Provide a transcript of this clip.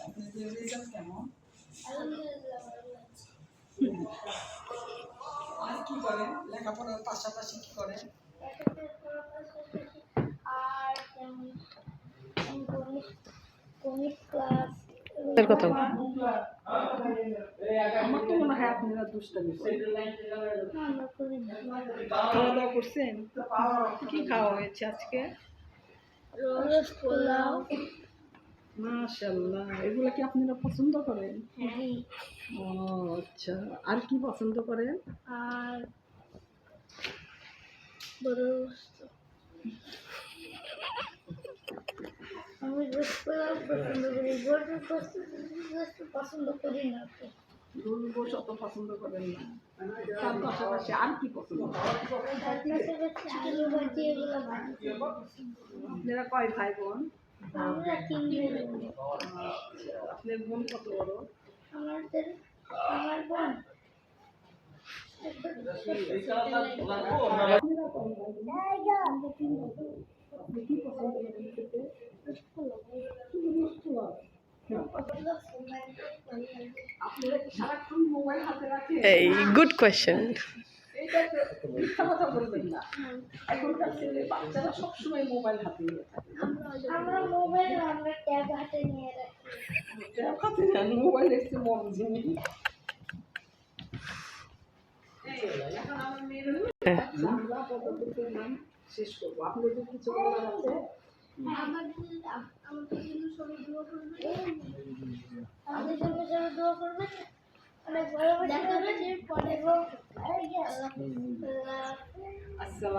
আপনাদের রেজাল্ট কেমন? আর কি করেন লেখাপড়ার পাশাপাশি কি করেন? আমার তো মনে হয় আপনারা দুষ্টামি খাওয়া দাওয়া করছেন? কি খাওয়া হয়েছে আজকে? মাশাআল্লাহ, এগুলো কি আপনারা পছন্দ করেন? ও আচ্ছা, আর কি পছন্দ করেন? আর আমি পোলাও পছন্দ করি, গরুর পছন্দ করি না। গরুর গোশত অত পছন্দ করেন না, তার পাশাপাশি আর কি পছন্দ করেন? আলু ভাজি এগুলো আপনারা কয় ভাই বোন? আমরা 3 ভাই বোন। আপনার বোন কত বড়? আমার বোন Good question. বাচ্চারা সবসময় মোবাইল হাতে নিয়ে থাকে। আমরা মোবাইল আমরা ট্যাব হাতে নিয়ে রাখি। ট্যাব হাতে নেন, মোবাইল একটু মন জিনিস। আমরা পদ্ধতির নাম শেষ করবো। আপনাদের কিছু বলার আছে? আমাদের জন্য সবাই দোয়া করবে। আমাদের জন্য সবাই দোয়া করবে। অনেক ভালো দেখা হবে পরে। আল্লাহ।